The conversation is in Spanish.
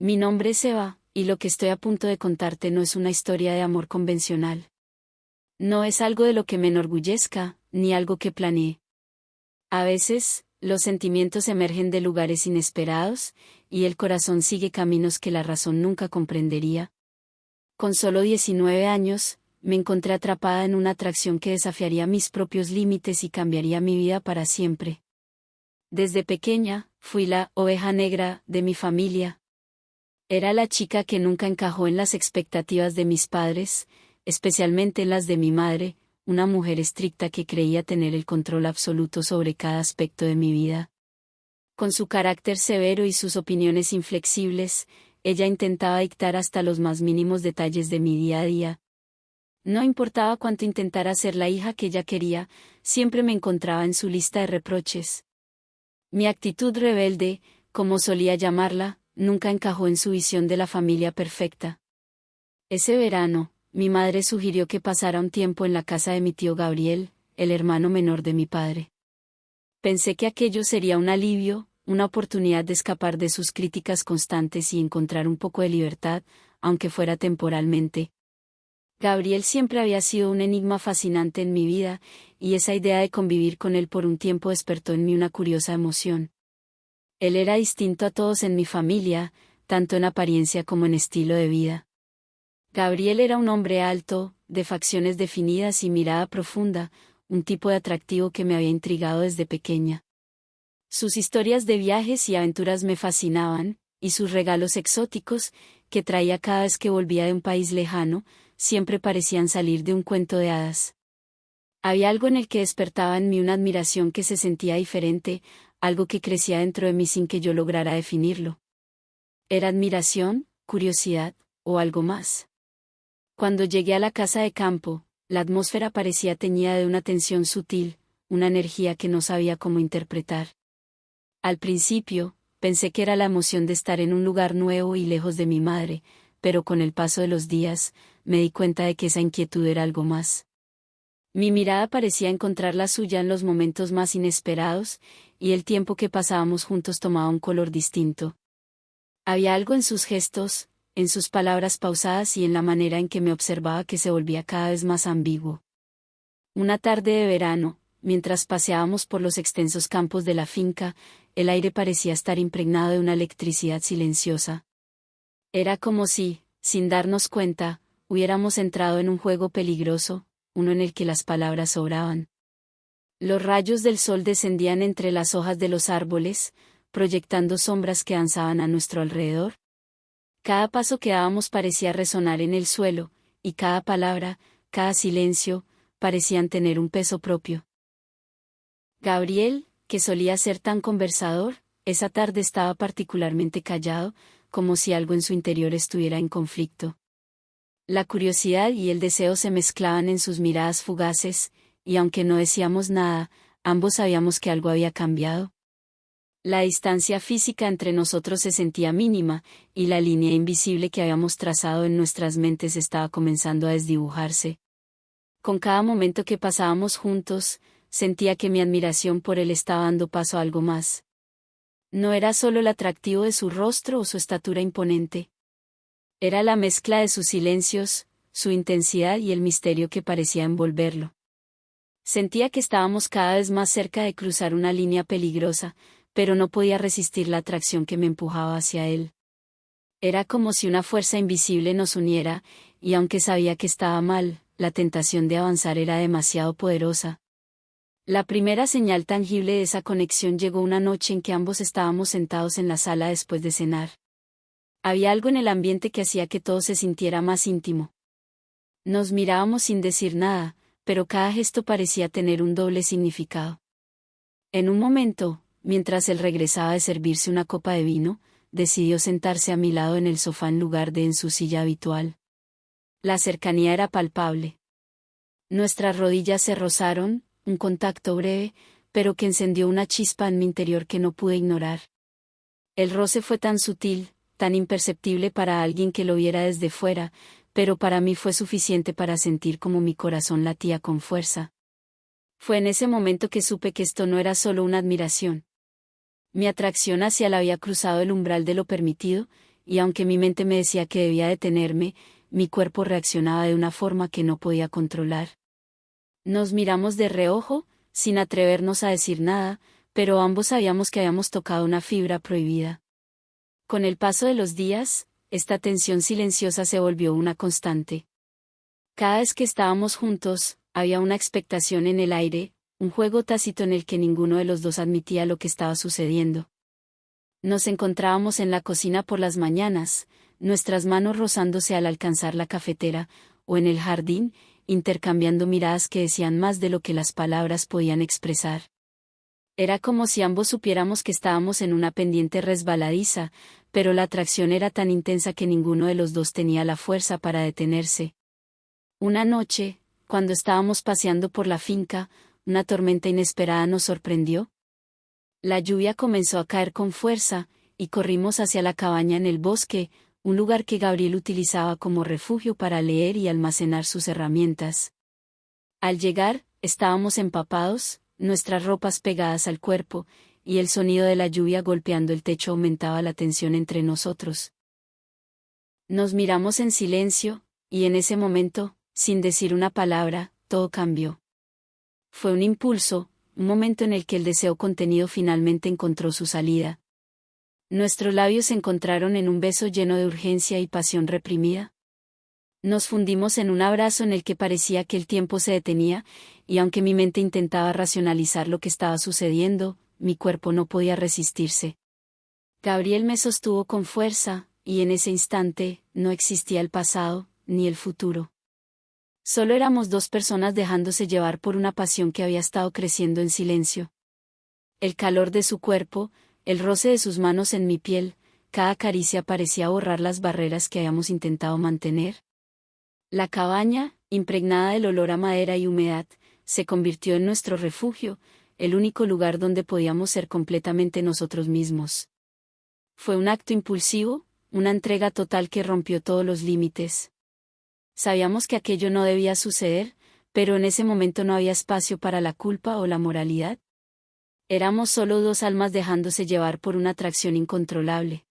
Mi nombre es Eva, y lo que estoy a punto de contarte no es una historia de amor convencional. No es algo de lo que me enorgullezca, ni algo que planeé. A veces, los sentimientos emergen de lugares inesperados, y el corazón sigue caminos que la razón nunca comprendería. Con solo 19 años, me encontré atrapada en una atracción que desafiaría mis propios límites y cambiaría mi vida para siempre. Desde pequeña, fui la oveja negra de mi familia. Era la chica que nunca encajó en las expectativas de mis padres, especialmente en las de mi madre, una mujer estricta que creía tener el control absoluto sobre cada aspecto de mi vida. Con su carácter severo y sus opiniones inflexibles, ella intentaba dictar hasta los más mínimos detalles de mi día a día. No importaba cuánto intentara ser la hija que ella quería, siempre me encontraba en su lista de reproches. Mi actitud rebelde, como solía llamarla, nunca encajó en su visión de la familia perfecta. Ese verano, mi madre sugirió que pasara un tiempo en la casa de mi tío Gabriel, el hermano menor de mi padre. Pensé que aquello sería un alivio, una oportunidad de escapar de sus críticas constantes y encontrar un poco de libertad, aunque fuera temporalmente. Gabriel siempre había sido un enigma fascinante en mi vida, y esa idea de convivir con él por un tiempo despertó en mí una curiosa emoción. Él era distinto a todos en mi familia, tanto en apariencia como en estilo de vida. Gabriel era un hombre alto, de facciones definidas y mirada profunda, un tipo de atractivo que me había intrigado desde pequeña. Sus historias de viajes y aventuras me fascinaban, y sus regalos exóticos, que traía cada vez que volvía de un país lejano, siempre parecían salir de un cuento de hadas. Había algo en el que despertaba en mí una admiración que se sentía diferente, algo que crecía dentro de mí sin que yo lograra definirlo. ¿Era admiración, curiosidad, o algo más? Cuando llegué a la casa de campo, la atmósfera parecía teñida de una tensión sutil, una energía que no sabía cómo interpretar. Al principio, pensé que era la emoción de estar en un lugar nuevo y lejos de mi madre, pero con el paso de los días, me di cuenta de que esa inquietud era algo más. Mi mirada parecía encontrar la suya en los momentos más inesperados, y el tiempo que pasábamos juntos tomaba un color distinto. Había algo en sus gestos, en sus palabras pausadas y en la manera en que me observaba que se volvía cada vez más ambiguo. Una tarde de verano, mientras paseábamos por los extensos campos de la finca, el aire parecía estar impregnado de una electricidad silenciosa. Era como si, sin darnos cuenta, hubiéramos entrado en un juego peligroso, uno en el que las palabras sobraban. Los rayos del sol descendían entre las hojas de los árboles, proyectando sombras que danzaban a nuestro alrededor. Cada paso que dábamos parecía resonar en el suelo, y cada palabra, cada silencio, parecían tener un peso propio. Gabriel, que solía ser tan conversador, esa tarde estaba particularmente callado, como si algo en su interior estuviera en conflicto. La curiosidad y el deseo se mezclaban en sus miradas fugaces, y aunque no decíamos nada, ambos sabíamos que algo había cambiado. La distancia física entre nosotros se sentía mínima, y la línea invisible que habíamos trazado en nuestras mentes estaba comenzando a desdibujarse. Con cada momento que pasábamos juntos, sentía que mi admiración por él estaba dando paso a algo más. No era solo el atractivo de su rostro o su estatura imponente. Era la mezcla de sus silencios, su intensidad y el misterio que parecía envolverlo. Sentía que estábamos cada vez más cerca de cruzar una línea peligrosa, pero no podía resistir la atracción que me empujaba hacia él. Era como si una fuerza invisible nos uniera, y aunque sabía que estaba mal, la tentación de avanzar era demasiado poderosa. La primera señal tangible de esa conexión llegó una noche en que ambos estábamos sentados en la sala después de cenar. Había algo en el ambiente que hacía que todo se sintiera más íntimo. Nos mirábamos sin decir nada, pero cada gesto parecía tener un doble significado. En un momento, mientras él regresaba de servirse una copa de vino, decidió sentarse a mi lado en el sofá en lugar de en su silla habitual. La cercanía era palpable. Nuestras rodillas se rozaron, un contacto breve, pero que encendió una chispa en mi interior que no pude ignorar. El roce fue tan sutil, tan imperceptible para alguien que lo viera desde fuera, pero para mí fue suficiente para sentir como mi corazón latía con fuerza. Fue en ese momento que supe que esto no era solo una admiración. Mi atracción hacia él había cruzado el umbral de lo permitido, y aunque mi mente me decía que debía detenerme, mi cuerpo reaccionaba de una forma que no podía controlar. Nos miramos de reojo, sin atrevernos a decir nada, pero ambos sabíamos que habíamos tocado una fibra prohibida. Con el paso de los días, esta tensión silenciosa se volvió una constante. Cada vez que estábamos juntos, había una expectación en el aire, un juego tácito en el que ninguno de los dos admitía lo que estaba sucediendo. Nos encontrábamos en la cocina por las mañanas, nuestras manos rozándose al alcanzar la cafetera, o en el jardín, intercambiando miradas que decían más de lo que las palabras podían expresar. Era como si ambos supiéramos que estábamos en una pendiente resbaladiza, pero la atracción era tan intensa que ninguno de los dos tenía la fuerza para detenerse. Una noche, cuando estábamos paseando por la finca, una tormenta inesperada nos sorprendió. La lluvia comenzó a caer con fuerza, y corrimos hacia la cabaña en el bosque, un lugar que Gabriel utilizaba como refugio para leer y almacenar sus herramientas. Al llegar, estábamos empapados, nuestras ropas pegadas al cuerpo, y el sonido de la lluvia golpeando el techo aumentaba la tensión entre nosotros. Nos miramos en silencio, y en ese momento, sin decir una palabra, todo cambió. Fue un impulso, un momento en el que el deseo contenido finalmente encontró su salida. Nuestros labios se encontraron en un beso lleno de urgencia y pasión reprimida. Nos fundimos en un abrazo en el que parecía que el tiempo se detenía, y aunque mi mente intentaba racionalizar lo que estaba sucediendo, mi cuerpo no podía resistirse. Gabriel me sostuvo con fuerza, y en ese instante, no existía el pasado, ni el futuro. Solo éramos dos personas dejándose llevar por una pasión que había estado creciendo en silencio. El calor de su cuerpo, el roce de sus manos en mi piel, cada caricia parecía borrar las barreras que habíamos intentado mantener. La cabaña, impregnada del olor a madera y humedad, se convirtió en nuestro refugio, el único lugar donde podíamos ser completamente nosotros mismos. Fue un acto impulsivo, una entrega total que rompió todos los límites. Sabíamos que aquello no debía suceder, pero en ese momento no había espacio para la culpa o la moralidad. Éramos solo dos almas dejándose llevar por una atracción incontrolable.